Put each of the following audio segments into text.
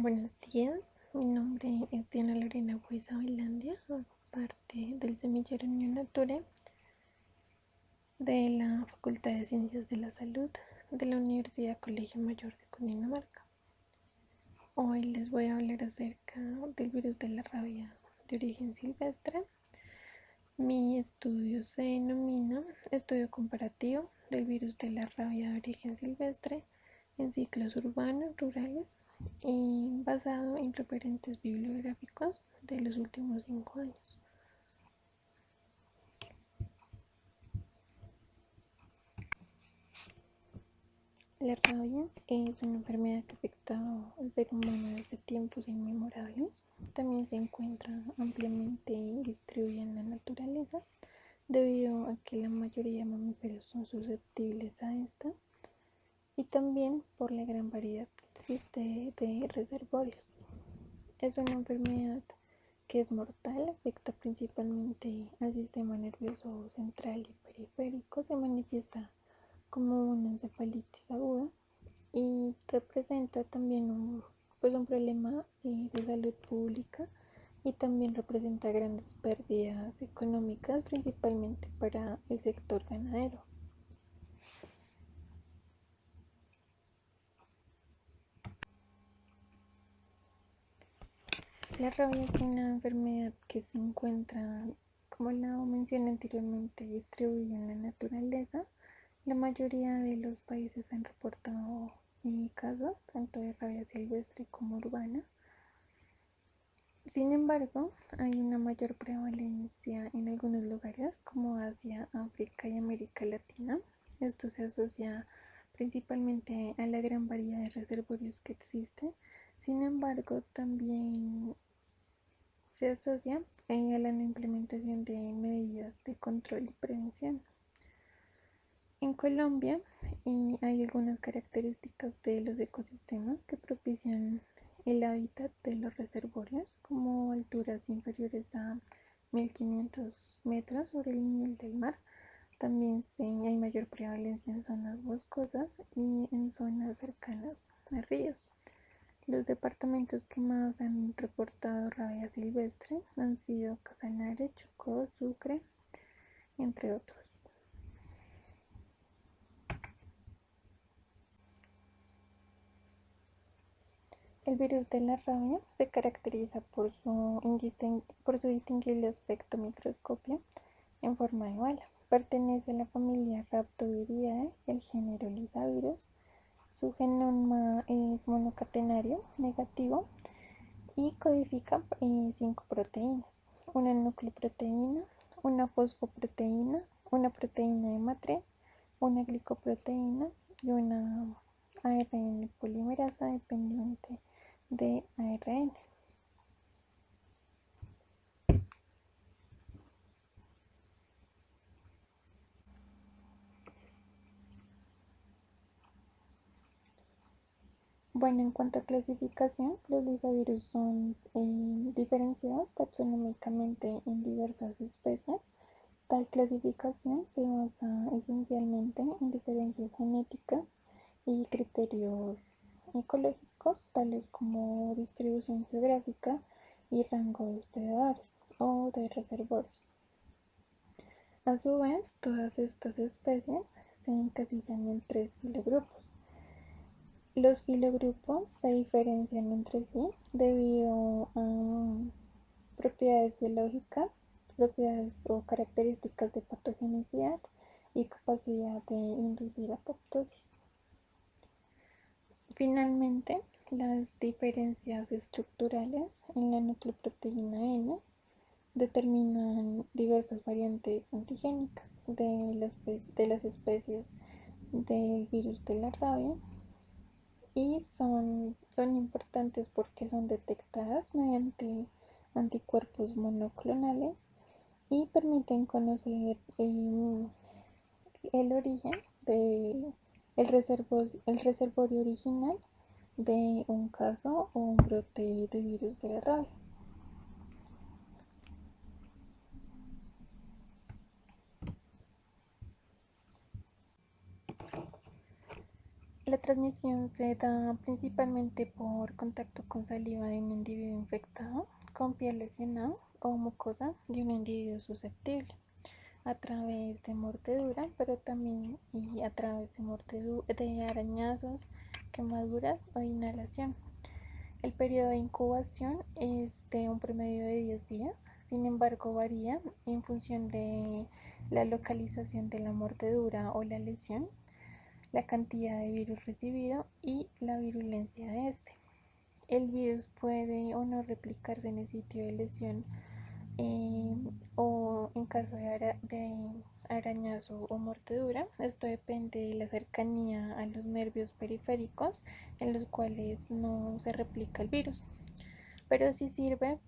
Buenos días, mi nombre es Diana Lorena Huesa Bailandia, hago parte del semillero Unión Nature de la Facultad de Ciencias de la Salud de la Universidad Colegio Mayor de Cundinamarca. Hoy les voy a hablar acerca del virus de la rabia de origen silvestre. Mi estudio se denomina Estudio Comparativo del virus de la rabia de origen silvestre en ciclos urbanos, rurales y basado en referentes bibliográficos de los últimos 5 años. La rabia es una enfermedad que afecta al ser humano desde tiempos inmemorables. También se encuentra ampliamente distribuida en la naturaleza debido a que la mayoría de mamíferos son susceptibles a esta y también por la gran variedad que existe de reservorios. Es una enfermedad que es mortal, afecta principalmente al sistema nervioso central y periférico, se manifiesta como una encefalitis aguda y representa también un problema de salud pública y también representa grandes pérdidas económicas, principalmente para el sector ganadero. La rabia es una enfermedad que se encuentra, como la mencioné anteriormente, distribuida en la naturaleza. La mayoría de los países han reportado casos tanto de rabia silvestre como urbana. Sin embargo, hay una mayor prevalencia en algunos lugares como Asia, África y América Latina. Esto se asocia principalmente a la gran variedad de reservorios que existen. Sin embargo, también se asocia a la no implementación de medidas de control y prevención. En Colombia hay algunas características de los ecosistemas que propician el hábitat de los reservorios, como alturas inferiores a 1500 metros sobre el nivel del mar. También hay mayor prevalencia en zonas boscosas y en zonas cercanas a ríos. Los departamentos que más han reportado rabia silvestre han sido Casanare, Chocó, Sucre, entre otros. El virus de la rabia se caracteriza por su distinguible aspecto microscopio en forma de bala. Pertenece a la familia Rhabdoviridae del género Lyssavirus. Su genoma es monocatenario negativo y codifica 5 proteínas: una nucleoproteína, una fosfoproteína, una proteína de matriz, una glicoproteína y una ARN polimerasa dependiente de ARN. Bueno, en cuanto a clasificación, los lisavirus son diferenciados taxonómicamente en diversas especies. Tal clasificación se basa esencialmente en diferencias genéticas y criterios ecológicos, tales como distribución geográfica y rango de hospedadores o de reservorios. A su vez, todas estas especies se encasillan en 3 filogrupos. Los filogrupos se diferencian entre sí debido a propiedades biológicas, propiedades o características de patogenicidad y capacidad de inducir apoptosis. Finalmente, las diferencias estructurales en la nucleoproteína N determinan diversas variantes antigénicas de las especies del virus de la rabia y son importantes porque son detectadas mediante anticuerpos monoclonales y permiten conocer el origen de el reservorio original de un caso o un brote de virus de la rabia. La transmisión se da principalmente por contacto con saliva de un individuo infectado, con piel lesionada o mucosa de un individuo susceptible, a través de mordedura, pero también y a través de arañazos, quemaduras o inhalación. El periodo de incubación es de un promedio de 10 días, sin embargo varía en función de la localización de la mordedura o la lesión, la cantidad de virus recibido y la virulencia de este. El virus puede o no replicarse en el sitio de lesión o en caso de arañazo o mordedura. Esto depende de la cercanía a los nervios periféricos en los cuales no se replica el virus, pero sí sirve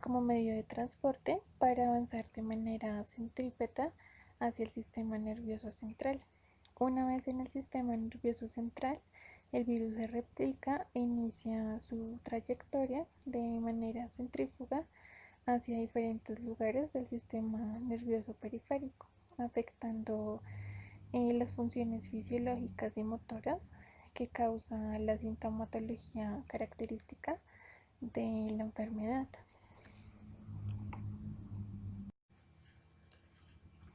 como medio de transporte para avanzar de manera centrípeta hacia el sistema nervioso central. Una vez en el sistema nervioso central, el virus se replica e inicia su trayectoria de manera centrífuga hacia diferentes lugares del sistema nervioso periférico, afectando las funciones fisiológicas y motoras que causa la sintomatología característica de la enfermedad.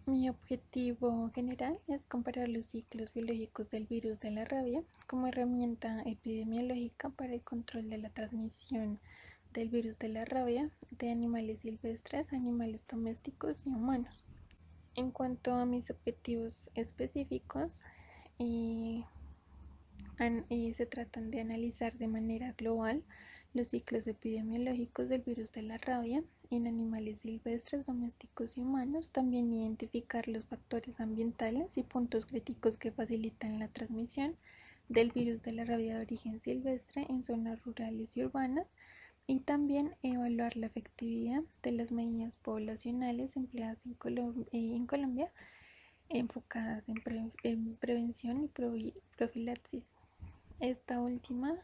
Mi objetivo general es comparar los ciclos biológicos del virus de la rabia como herramienta epidemiológica para el control de la transmisión del virus de la rabia de animales silvestres, animales domésticos y humanos. En cuanto a mis objetivos específicos, se tratan de analizar de manera global los ciclos epidemiológicos del virus de la rabia en animales silvestres, domésticos y humanos, también identificar los factores ambientales y puntos críticos que facilitan la transmisión del virus de la rabia de origen silvestre en zonas rurales y urbanas, y también evaluar la efectividad de las medidas poblacionales empleadas en Colombia enfocadas en prevención y profilaxis. Esta última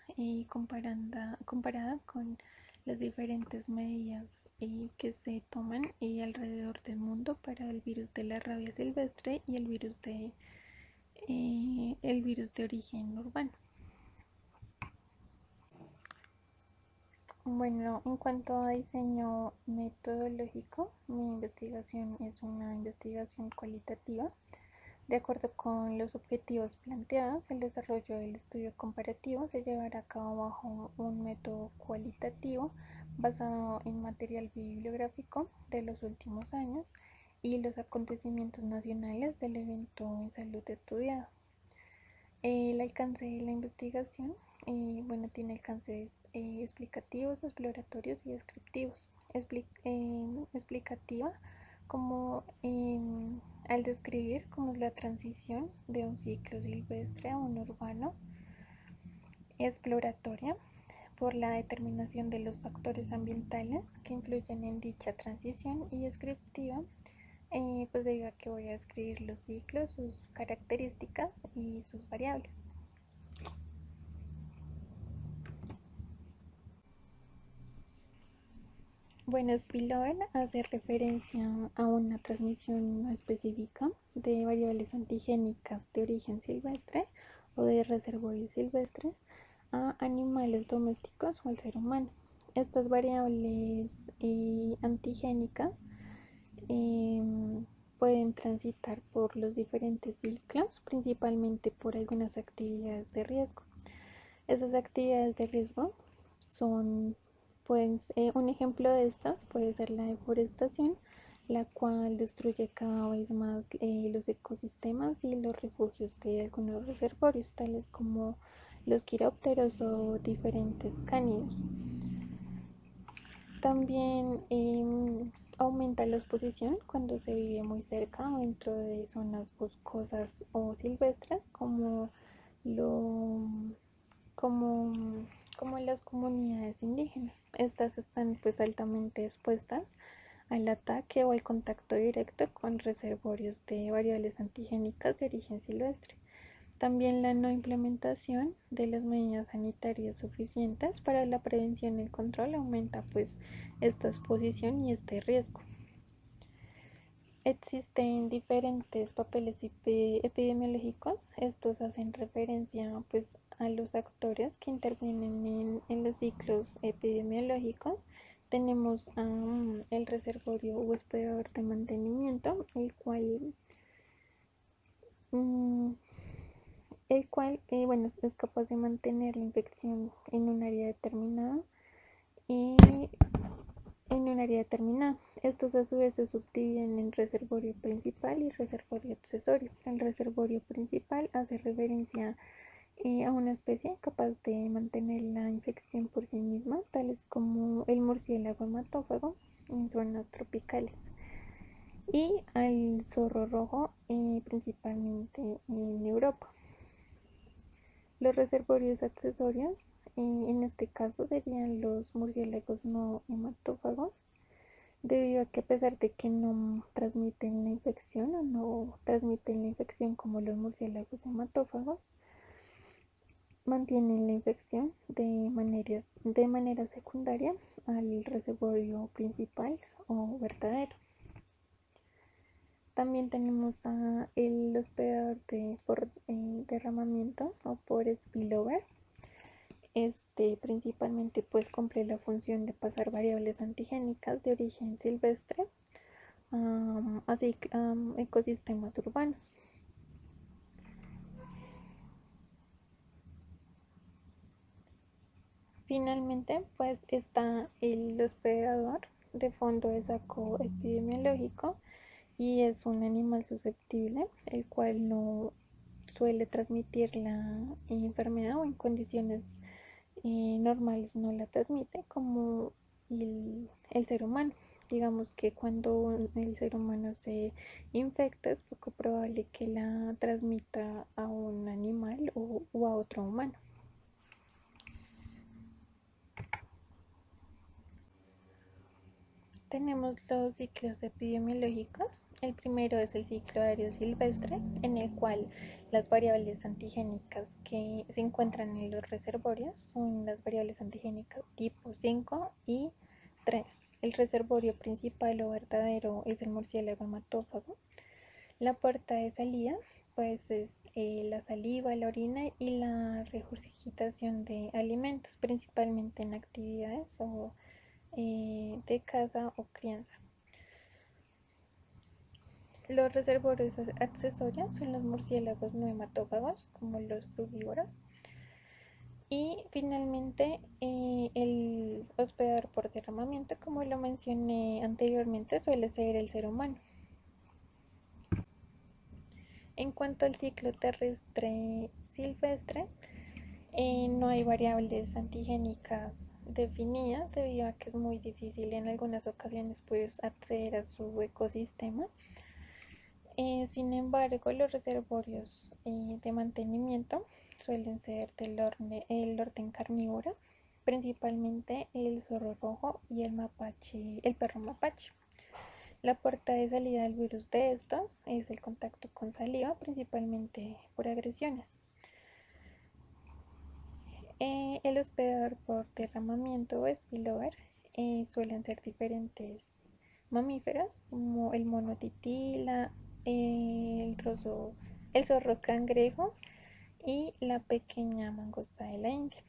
comparada con las diferentes medidas que se toman alrededor del mundo para el virus de la rabia silvestre y el virus de origen urbano. Bueno, en cuanto a diseño metodológico, mi investigación es una investigación cualitativa. De acuerdo con los objetivos planteados, el desarrollo del estudio comparativo se llevará a cabo bajo un método cualitativo basado en material bibliográfico de los últimos años y los acontecimientos nacionales del evento en salud estudiado. El alcance de la investigación tiene alcances explicativos, exploratorios y descriptivos. Explicativa como al describir cómo es la transición de un ciclo silvestre a un urbano. Exploratoria por la determinación de los factores ambientales que influyen en dicha transición, y descriptiva pues debido a que voy a describir los ciclos, sus características y sus variables. Bueno, spillover hace referencia a una transmisión no específica de variables antigénicas de origen silvestre o de reservorios silvestres a animales domésticos o al ser humano. Estas variables antigénicas pueden transitar por los diferentes ciclos, principalmente por algunas actividades de riesgo. Esas actividades de riesgo son, un ejemplo de estas puede ser la deforestación, la cual destruye cada vez más los ecosistemas y los refugios de algunos reservorios, tales como los quirópteros o diferentes cánidos. También aumenta la exposición cuando se vive muy cerca o dentro de zonas boscosas o silvestres, lo, como, como las comunidades indígenas. Estas están pues altamente expuestas al ataque o al contacto directo con reservorios de variables antigénicas de origen silvestre. También la no implementación de las medidas sanitarias suficientes para la prevención y el control aumenta pues esta exposición y este riesgo. Existen diferentes papeles epidemiológicos. Estos hacen referencia pues a los actores que intervienen en los ciclos epidemiológicos. Tenemos el reservorio u hospedador de mantenimiento, mm, bueno, es capaz de mantener la infección en un área determinada y en un área determinada. Estos a su vez se subdividen en reservorio principal y reservorio accesorio. El reservorio principal hace referencia a una especie capaz de mantener la infección por sí misma, tales como el murciélago hematófago en zonas tropicales, y al zorro rojo, principalmente en Europa. Los reservorios accesorios, en este caso, serían los murciélagos no hematófagos, debido a que a pesar de que no transmiten la infección o no transmiten la infección como los murciélagos hematófagos, mantienen la infección de manera secundaria al reservorio principal o verdadero. También tenemos el hospedador por derramamiento o por spillover. Este principalmente pues cumple la función de pasar variables antigénicas de origen silvestre así ecosistemas urbanos. Finalmente, pues está el hospedador de fondo de saco epidemiológico, y es un animal susceptible, el cual no suele transmitir la enfermedad o en condiciones normales no la transmite, como el ser humano. Digamos que cuando el ser humano se infecta es poco probable que la transmita a un animal o a otro humano. Tenemos los ciclos epidemiológicos. El primero es el ciclo aéreo silvestre, en el cual las variables antigénicas que se encuentran en los reservorios son las variables antigénicas tipo 5 y 3. El reservorio principal o verdadero es el murciélago hematófago. La puerta de salida pues es la saliva, la orina y la regurgitación de alimentos, principalmente en actividades de caza o crianza. Los reservorios accesorios son los murciélagos no hematófagos, como los frugívoros. Y finalmente, el hospedador por derramamiento, como lo mencioné anteriormente, suele ser el ser humano. En cuanto al ciclo terrestre silvestre, no hay variables antigénicas definidas, debido a que es muy difícil en algunas ocasiones pues acceder a su ecosistema. Sin embargo, los reservorios de mantenimiento suelen ser el orden carnívoro, principalmente el zorro rojo y el perro mapache. La puerta de salida del virus de estos es el contacto con saliva, principalmente por agresiones. El hospedador por derramamiento o spillover suelen ser diferentes mamíferos, como el mono titila, el, roso, el zorro cangrejo y la pequeña mangosta de la India.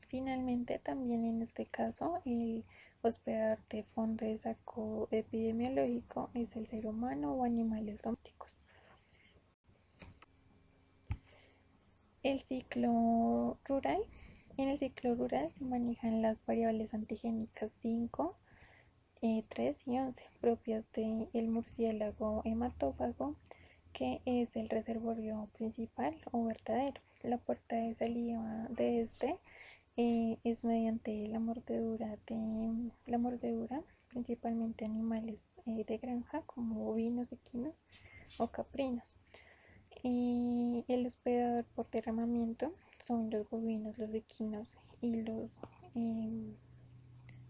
Finalmente, también en este caso, el hospedador de fondo de saco epidemiológico es el ser humano o animales domésticos. El ciclo rural. En el ciclo rural se manejan las variables antigénicas 5, 3 y 11, propias del murciélago hematófago, que es el reservorio principal o verdadero. La puerta de salida de este es mediante la mordedura, principalmente animales de granja como bovinos, equinos o caprinos. El hospedador por derramamiento son los bovinos, los equinos y los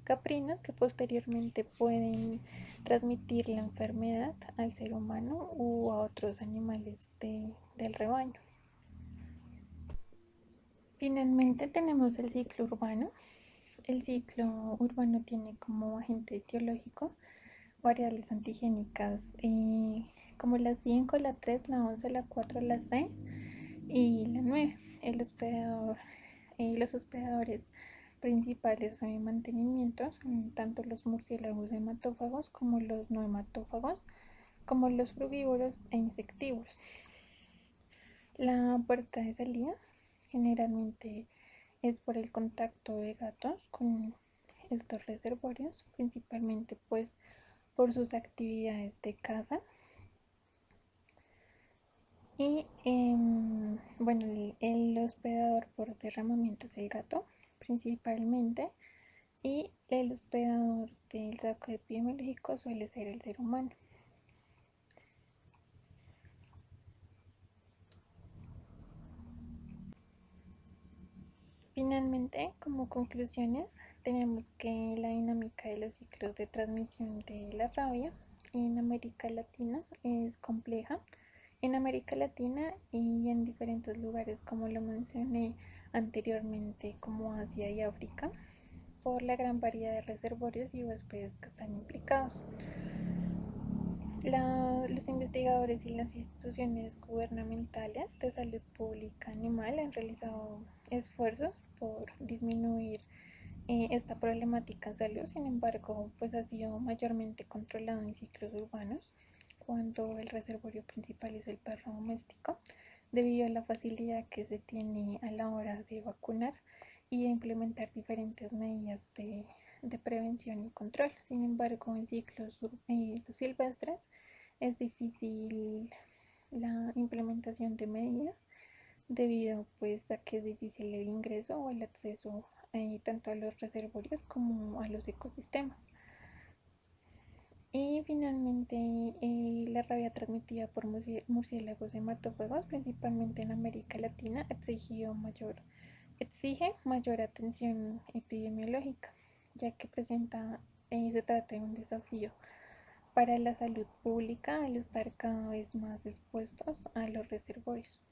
caprinos, que posteriormente pueden transmitir la enfermedad al ser humano u a otros animales del rebaño. Finalmente tenemos el ciclo urbano. El ciclo urbano tiene como agente etiológico variables antigénicas, como la 5, la 3, la 11, la 4, la 6 y la 9. El hospedador, los hospedadores principales de mantenimiento son tanto los murciélagos hematófagos como los no hematófagos, como los frugívoros e insectívoros. La puerta de salida generalmente es por el contacto de gatos con estos reservorios, principalmente pues por sus actividades de caza. Y bueno, el hospedador por derramamiento es el gato principalmente, y el hospedador del saco epidemiológico suele ser el ser humano. Finalmente, como conclusiones, tenemos que la dinámica de los ciclos de transmisión de la rabia en América Latina es compleja. En América Latina y en diferentes lugares, como lo mencioné anteriormente, como Asia y África, por la gran variedad de reservorios y huéspedes que están implicados. Los investigadores y las instituciones gubernamentales de salud pública animal han realizado esfuerzos por disminuir esta problemática en salud. Sin embargo, pues ha sido mayormente controlado en ciclos urbanos, cuando el reservorio principal es el perro doméstico, debido a la facilidad que se tiene a la hora de vacunar y de implementar diferentes medidas de prevención y control. Sin embargo, en ciclos silvestres es difícil la implementación de medidas, debido pues a que es difícil el ingreso o el acceso tanto a los reservorios como a los ecosistemas. Y finalmente, la rabia transmitida por murciélagos hematófagos, principalmente en América Latina, exige mayor atención epidemiológica, ya que se trata de un desafío para la salud pública al estar cada vez más expuestos a los reservorios.